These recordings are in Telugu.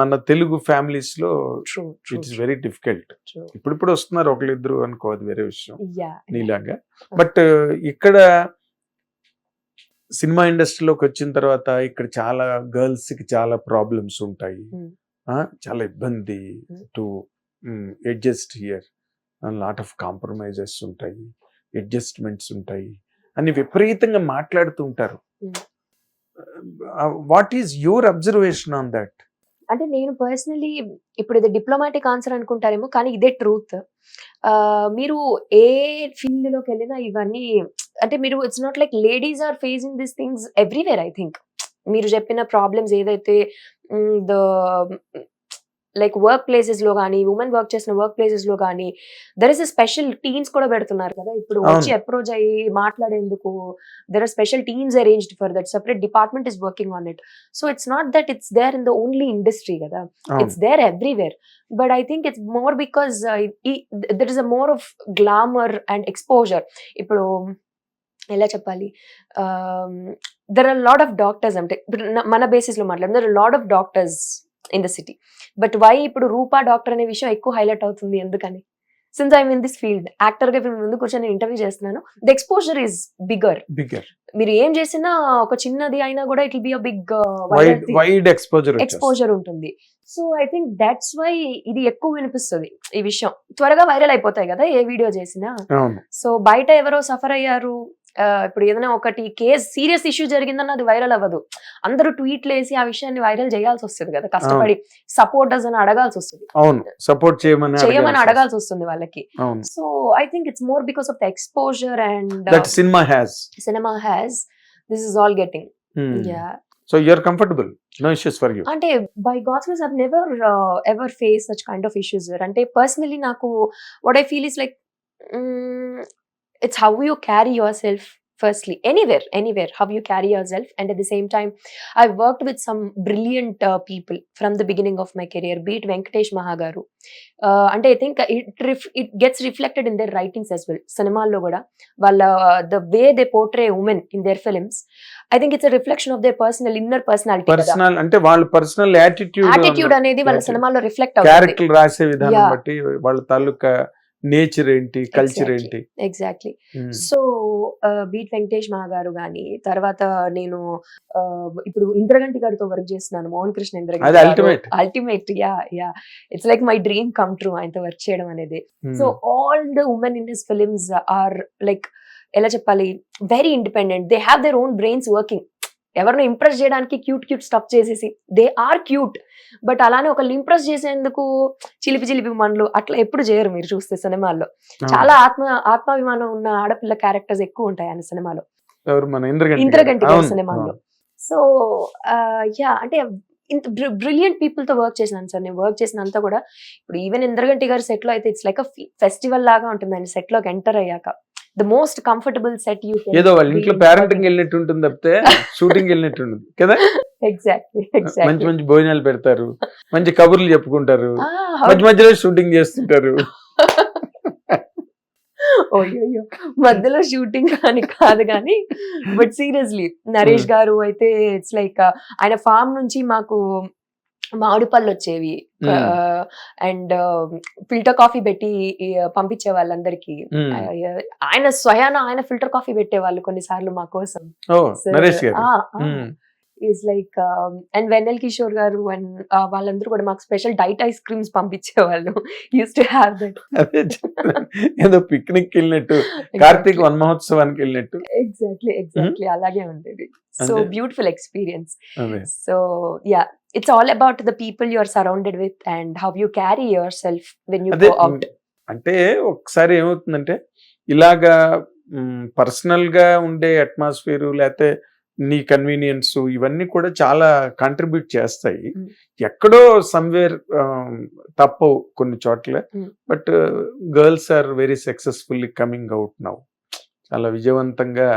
మన తెలుగు ఫ్యామిలీస్ లో true it is very difficult. True. ఇప్పుడు వస్తున్నారు ఒకళ్ళిద్దరు అనుకో, అది వేరే విషయం యా నీలాగా. బట్ ఇక్కడ సినిమా ఇండస్ట్రీలోకి వచ్చిన తర్వాత ఇక్కడ చాలా గర్ల్స్ కి చాలా ప్రాబ్లమ్స్ ఉంటాయి, చాలా ఇబ్బంది to adjust here, lot of compromises ఉంటాయి, అడ్జస్ట్మెంట్స్ ఉంటాయి అని విపరీతంగా మాట్లాడుతూ ఉంటారు. What is your observation on that? అంటే నేను పర్సనలీ ఇప్పుడు ఇది డిప్లొమాటిక్ ఆన్సర్ అనుకుంటారేమో, కానీ ఇదే ట్రూత్. మీరు ఏ ఫీల్డ్ లోకి వెళ్ళినా ఇవన్నీ అంటే మీరు it's not like ladies are facing this things everywhere. I think మీరు చెప్పిన ప్రాబ్లమ్స్ ఏదైతే ద లైక్ వర్క్ ప్లేసెస్ లో కానీ, ఉమెన్ వర్క్ చేసిన వర్క్ ప్లేసెస్ లో కానీ there is a special teams కూడా పెడుతున్నారు కదా ఇప్పుడు. వచ్చి అప్రోచ్ అయ్యి మాట్లాడేందుకు there are special teams arranged for that. Separate department is working on it. So it's not that it's there in the only industry కదా, it's there everywhere. But I think it's more because there is a more of glamour and exposure. ఇప్పుడు ఎలా చెప్పాలి, there are lot of doctors. అంటే మన బేసిస్ లో మాట్లాడు, there are lot of doctors in the city. But why ఇప్పుడు రూపా డాక్టర్ అనే విషయం ఎక్కువ హైలైట్ అవుతుంది ఎందుకని? Since I'm in this field, actor గా ముందు కూర్చొని ఇంటర్వ్యూ చేస్తున్నాను, ద ఎక్స్పోజర్ ఈస్ బిగ్గర్. మీరు ఏం చేసినా ఒక చిన్నది అయినా కూడా it will be a big wide exposure ఉంటుంది. So I think that's why ఇది ఎక్కువ వినిపిస్తుంది. ఈ విషయం త్వరగా వైరల్ అయిపోతాయి కదా ఏ వీడియో చేసినా. సో బయట ఎవరో సఫర్ అయ్యారు, ఇప్పుడు ఏదైనా ఒకటి కేసు సీరియస్ ఇష్యూ జరిగిందన్న అది వైరల్ అవ్వదు. అందరూ ట్వీట్లు వేసి ఆ విషయాన్ని వైరల్ చేయాల్సి వస్తుంది కదా, కష్టపడి సపోర్టర్స్ అని అడగాల్సి వస్తుంది, సపోర్ట్ చేయమని అడగాల్సి వస్తుంది వాళ్ళకి. So I think it's more because of the exposure and cinema has this is all getting. So you are comfortable, no issues for you? అంటే by God's grace I've never ever faced such kind of issues. అంటే personally నాకు what I feel is like it's how you carry yourself firstly, anywhere how you carry yourself. And at the same time I've worked with some brilliant people from the beginning of my career, be it Venkatesh Mahagaru. And I think it gets reflected in their writings as well. Cinemallo kuda valla the way they portray women in their films, I think it's a reflection of their inner personality. Personal ante వాళ్ళ personal attitude అనేది వాళ్ళ సినిమాలో రిఫ్లెక్ట్ అవుతుంది. క్యారెక్టర్ రాసే విధానం బట్టి వాళ్ళ తాలూకా నేచర్ ఏంటి, కల్చర్ ఏంటి. ఎగ్జాక్ట్లీ. సో బీట్ వెంకటేష్ మహాగారు గాని, తర్వాత నేను ఇప్పుడు ఇంద్రగంటి గారితో వర్క్ చేస్తున్నాను, Mohan Krishna Indraganti. Ultimate. Yeah it's like my dream come true ఆయనతో వర్క్ చేయడం అనేది. So all the women in his films are like ఎలా చెప్పాలి, very independent. They have their own brains working. ఎవరినో ఇంప్రెస్ చేయడానికి క్యూట్ స్టఫ్ చేసేసి దే ఆర్ క్యూట్, బట్ అలానే ఒకళ్ళు ఇంప్రెస్ చేసేందుకు చిలిపి మనలు అట్లా ఎప్పుడు చేయరు. మీరు చూస్తే సినిమాల్లో చాలా ఆత్మాభిమానం ఉన్న ఆడపిల్ల క్యారెక్టర్స్ ఎక్కువ ఉంటాయి ఆయన సినిమాలో, ఇంద్రగంటి గారి సినిమాల్లో. సో యా అంటే ఇంత బ్రిలియంట్ పీపుల్ తో వర్క్ చేసినాను సార్. నేను వర్క్ చేసినంతా కూడా ఇప్పుడు ఈవెన్ ఇంద్రగంటి గారి సెట్ లో అయితే ఇట్స్ లైక్ అ ఫెస్టివల్ లాగా ఉంటుంది. ఆయన సెట్ లోకి ఎంటర్ అయ్యాక the most comfortable set you can. ఏదో వాళ్ళ ఇంట్లో పేరెంటింగ్ వెళ్ళినట్టు ఉంటుంది తప్పితే షూటింగ్ వెళ్ళినట్టు ఉంటుంది కదా. ఎగ్జాక్ట్లీ. మంచి భోజనాలు పెడతారు, మంచి కబుర్లు చెప్పుకుంటారు, మధ్యలో షూటింగ్ చేస్తుంటారు. ఓయ్యో మధ్యలో షూటింగ్ అని కాదు కానీ, బట్ సీరియస్లీ నరేష్ గారు అయితే ఇట్స్ లైక్ ఆయన ఫామ్ నుంచి మాకు మామిడి పళ్ళు వచ్చేవి అండ్ ఫిల్టర్ కాఫీ పెట్టి పంపించే వాళ్ళందరికీ. ఆయన స్వయాన ఆయన ఫిల్టర్ కాఫీ పెట్టేవాళ్ళు కొన్నిసార్లు మా కోసం. Is like and Vennela Kishore garu and వాళ్ళందరూ కూడా మాకు స్పెషల్ డైట్ ఐస్ క్రీమ్స్ పంపించేవాళ్ళు. Used to have that. ఏదో పిక్నిక్ వెళ్ళినట్టు, కార్తీక్ వన్ మహోత్సవానికి వెళ్ళినట్టు. ఎగ్జాక్ట్లీ అలాగే ఉండేది. So beautiful experience. So yeah, it's all about the people you are surrounded with and how you carry yourself when you go out. అంటే ఒకసారి ఏమవుతుందంటే ఇలాగా పర్సనల్ గా ఉండే అట్మాస్ఫియర్ లేకపోతే నీ కన్వీనియన్స్ ఇవన్నీ కూడా చాలా కాంట్రిబ్యూట్ చేస్తాయి. ఎక్కడో సమ్వేర్ తప్పవు కొన్ని చోట్ల. But girls are very successfully coming out now. చాలా విజయవంతంగా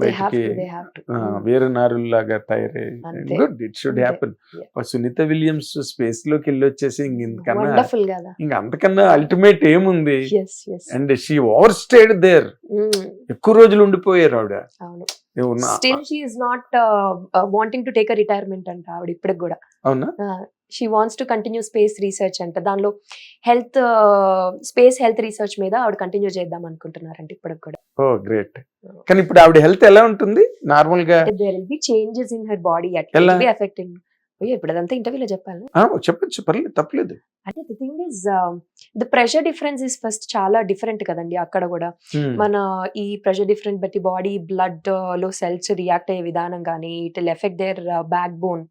They have బయటికి to, they have to. వేరే నారుల్లాగా తయారై అంతే. గుడ్, ఇట్ షుడ్ అంతే. Happen. Yeah. Sunita Williams space లోకి వెళ్ళి వచ్చేసి ఇంకన్నా Wonderful కదా. ఇంక అంతకన్నా అల్టిమేట్ ఏముంది? Yes, yes. And she overstayed there. ఎక్కువ రోజులు ఉండిపోయారు ఆవిడ. అవును. ఏమన్నా- Still she is not wanting to take a retirement అంట ఆవిడ ఇప్పటికి కూడా. అవునా? She wants to continue space research అంట. దానిలో హెల్త్ స్పేస్ హెల్త్ రీసెర్చ్ మీద ఆవిడ కంటిన్యూ చేద్దాం అనుకుంటున్నారంట ఇప్పటికి కూడా. Oh great. కానీ ఇప్పుడు ఆవిడ హెల్త్ ఎలా ఉంటుంది నార్మల్ గా? There will be changes in her body at ఎలా? Will be affecting. ఇప్పుడు అదంతా ఇంటర్వ్యూలో చెప్పాలి. చెప్పచ్చు, పర్లేదు, తప్పలేదు. అంటే the thing is the pressure difference is first చాలా డిఫరెంట్ కదండి అక్కడ కూడా. మన ఈ ప్రెషర్ డిఫరెంట్ బట్టి బాడీ బ్లడ్ లో సెల్స్ రియాక్ట్ అయ్యే విధానం కానీ it will affect their backbone.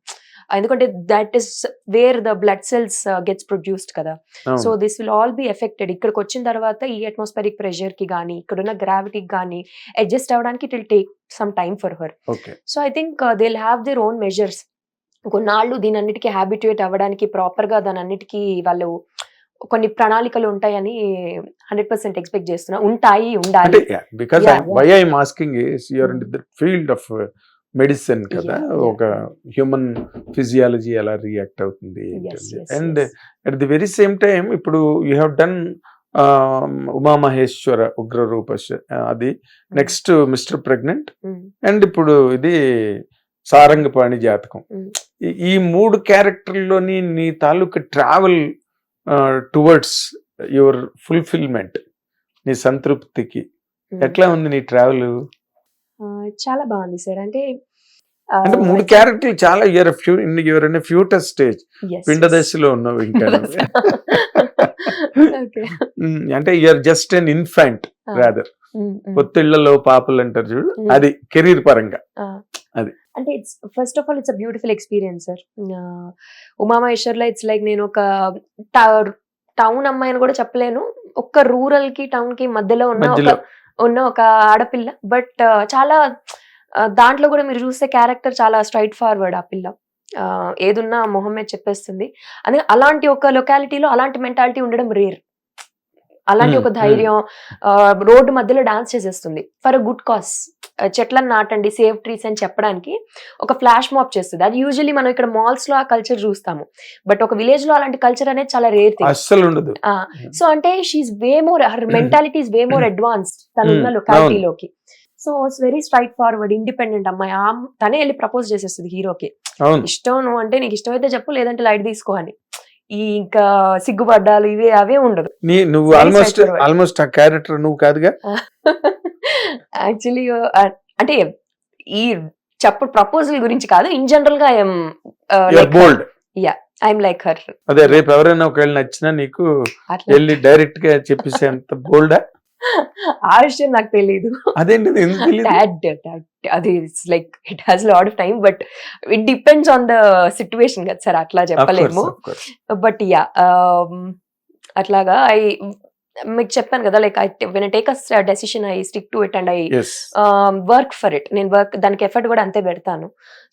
ఎందుకంటే that is wear the blood cells gets produced కదా. So this will all be affected. ఇక్కడికి వచ్చిన తర్వాత ఈ అట్మాస్ఫియరిక్ ప్రెషర్ కి కానీ ఇక్కడున్న గ్రావిటీకి కానీ అడ్జస్ట్ అవ్వడానికి it will take some time for her. So I think they will have their own measures. కొన్నాళ్ళు దీని అన్నిటికీ హ్యాబిట్యుయేట్ అవ్వడానికి ప్రాపర్ గా దాని అన్నిటికీ వాళ్ళు కొన్ని ప్రణాళికలు ఉంటాయని 100% ఎక్స్పెక్ట్ చేస్తున్నా. ఉంటాయి, ఉండాలి. Because Yeah, why I'm asking is you're in the field of medicine కదా. Yeah, yeah. ఒక హ్యూమన్ ఫిజియాలజీ ఎలా రియాక్ట్ అవుతుంది Yes, yes, and yes. At the very same time ఇప్పుడు you have done Umamaheswara Ugra Roopa అది, నెక్స్ట్ మిస్టర్ ప్రెగ్నెంట్, అండ్ ఇప్పుడు ఇది సారంగపాణి జాతకం. ఈ మూడు క్యారెక్టర్లోని నీ తాలూకు ట్రావెల్ టువర్డ్స్ యువర్ ఫుల్ఫిల్మెంట్, నీ సంతృప్తికి ఎట్లా ఉంది నీ ట్రావెల్? చాలా బాగుంది సార్. అంటే అంటే మూడు క్యారెక్టర్లు చాలా యువర్ ఇన్ ఫ్యూటర్ స్టేజ్, పిండ దశలో ఉన్నావు ఇంకా. అంటే you're just an infant rather. పొత్తిళ్లలో పాపలు అంటారు చూడు, అది కెరీర్ పరంగా. అది అంటే it's first of all it's a beautiful experience sir. ఉమామహేశ్వర్లో ఇట్స్ లైక్ నేను ఒక టౌన్ అమ్మాయిని కూడా చెప్పలేను, ఒక్క రూరల్ కి టౌన్ కి మధ్యలో ఉన్న ఒక ఆడపిల్ల. బట్ చాలా దాంట్లో కూడా మీరు చూస్తే క్యారెక్టర్ చాలా స్ట్రైట్ ఫార్వర్డ్. ఆ పిల్ల ఏదున్నా మొహం మీద చెప్పేస్తుంది. అందుకే అలాంటి ఒక లొకాలిటీలో అలాంటి మెంటాలిటీ ఉండడం రేర్. అలాంటి ఒక ధైర్యం, రోడ్డు మధ్యలో డాన్స్ చేసేస్తుంది ఫర్ అ గుడ్ కాజ్. చెట్లను నాటండి, సేవ్ ట్రీస్ అని చెప్పడానికి ఒక ఫ్లాష్ మాప్ చేస్తుంది. అది యూజువల్లీ మనం ఇక్కడ మాల్స్ లో ఆ కల్చర్ చూస్తాము, బట్ ఒక విలేజ్ లో అలాంటి కల్చర్ అనేది చాలా రేర్ థింగ్. అస్సలు ఉండదు. సో అంటే she's way more, her mentality is way more advanced తనున్న లొకాలిటీలోకి. So it's very straightforward, independent అమ్మాయి. తనే వెళ్ళి ప్రపోజ్ చేసేస్తుంది హీరోకి. ఇష్టం నువ్వు అంటే, నీకు ఇష్టమైతే చెప్పు, లేదంటే లైట్ తీసుకో అని. ఈ ఇంకా సిగ్గుపడ్డాలు ఇవే అవే ఉండదు. నువ్వు ఆల్మోస్ట్ ఆ క్యారెక్టర్ నువ్వు కాదుగా. యాక్చువల్లీ అంటే ఈ ప్రపోజల్ గురించి కాదు, ఇన్ జనరల్ గా I'm bold. Yeah, I'm like her. అదే రేపు ఎవరైనా ఒకవేళ నచ్చినా నీకు వెళ్ళి డైరెక్ట్ గా చెప్పేసేంత బోల్డా? ఆ విషయం నాకు తెలీదు. అదేంటి అది it's like it has lot of time, but it depends on the situation కదా సార్, అట్లా చెప్పలేము. బట్ యా, అట్లాగా మీకు చెప్పాను కదా, like when I take a decision I stick to it and I work for it. నేను దానికి ఎఫర్ట్ కూడా అంతే పెడతాను.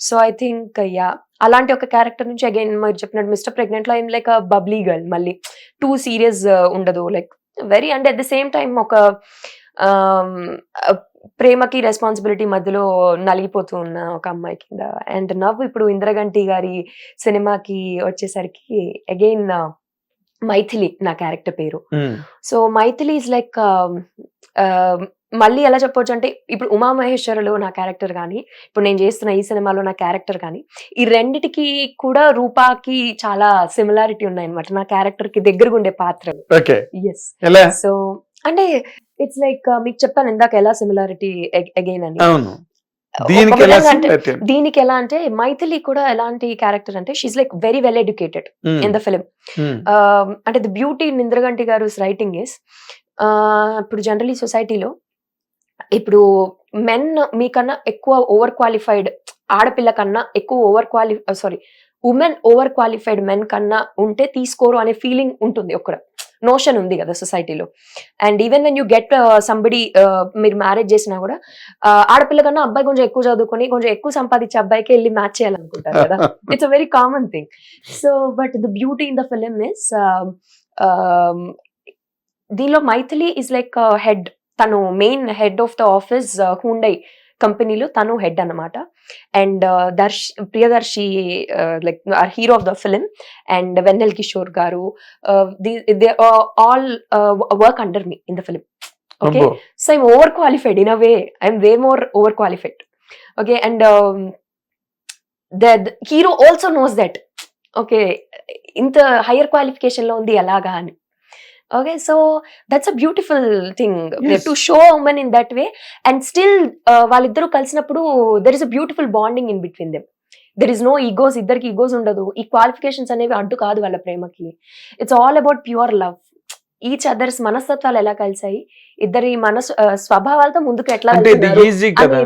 సో ఐ థింక్ యా, అలాంటి ఒక క్యారెక్టర్ నుంచి అగైన్ మీరు చెప్పినట్టు మిస్టర్ ప్రెగ్నెంట్ లో I'm like a bubbly girl. మళ్ళీ టూ సీరియస్ ఉండదు, like very, and at the same time ఒక ప్రేమకి రెస్పాన్సిబిలిటీ మధ్యలో నలిగిపోతూ ఉన్న ఒక అమ్మాయి కింద. అండ్ నవ్వు ఇప్పుడు ఇంద్రగంటి గారి సినిమాకి వచ్చేసరికి అగైన్ మైథిలి నా క్యారెక్టర్ పేరు. సో మైథిలి ఇస్ లైక్ మళ్ళీ ఎలా చెప్పొచ్చు అంటే, ఇప్పుడు ఉమామహేశ్వరలో నా క్యారెక్టర్ కానీ, ఇప్పుడు నేను చేస్తున్న ఈ సినిమాలో నా క్యారెక్టర్ కానీ, ఈ రెండిటికి కూడా రూపాకి చాలా సిమిలారిటీ ఉన్నాయన్నమాట. నా క్యారెక్టర్ కి దగ్గరగా ఉండే పాత్రలు. ఎస్. సో అంటే ఇట్స్ లైక్ మీకు చెప్పాను ఇందాక ఎలా సిమిలారిటీ అగైన్ అని. దీనికి ఎలా అంటే మైథిలి కూడా ఎలాంటి క్యారెక్టర్ అంటే, she's like very well educated in the film. అంటే ది బ్యూటీ ఇన్ ఇంద్రగంటి గారు రైటింగ్ ఇస్, ఇప్పుడు జనరలీ సొసైటీలో ఇప్పుడు మెన్ మీకన్నా ఎక్కువ ఓవర్ క్వాలిఫైడ్, ఆడపిల్ల కన్నా ఎక్కువ ఉమెన్ ఓవర్ క్వాలిఫైడ్ మెన్ కన్నా ఉంటే తీసుకోరు అనే ఫీలింగ్ ఉంటుంది, ఒక నోషన్ ఉంది కదా సొసైటీలో. And even when you get somebody, మీరు మ్యారేజ్ చేసినా కూడా ఆడపిల్ల కన్నా అబ్బాయి కొంచెం ఎక్కువ చదువుకొని కొంచెం ఎక్కువ సంపాదించే అబ్బాయికి వెళ్ళి మ్యాచ్ చేయాలనుకుంటారు కదా. It's a very common thing. So but the beauty in the film is, దీనిలో మైథిలి ఇస్ లైక్ హెడ్, తను main head of the office Hyundai కంపెనీలో తను హెడ్ అన్నమాట. And Priyadarshi like hero of the film, and Vennela Kishore garu, they all work under me in the film. Okay, అబ్బో. so I'm overqualified in a way. I'm way more overqualified. Okay, and the hero also knows that. Okay, ఇంత హైయర్ క్వాలిఫికేషన్ లో ఉంది ఎలాగా అని. Okay, so that's a beautiful thing Yes. to show a woman in that way, and still వాళ్ళిద్దరూ కలిసినప్పుడు there is a beautiful bonding in between them. There is no egos, ఇద్దరికి ఈగోస్ ఉండదు. ఈ క్వాలిఫికేషన్స్ అనేవి అడ్డు కాదు వాళ్ళ ప్రేమకి. It's all about pure love. Each others మనస్తత్వాలు ఎలా కలిసాయి, ఇద్దరి స్వభావాలతో ముందుకు ఎట్లా అంటే ఇది వెళ్తున్నారు ఈజీ అని కదా.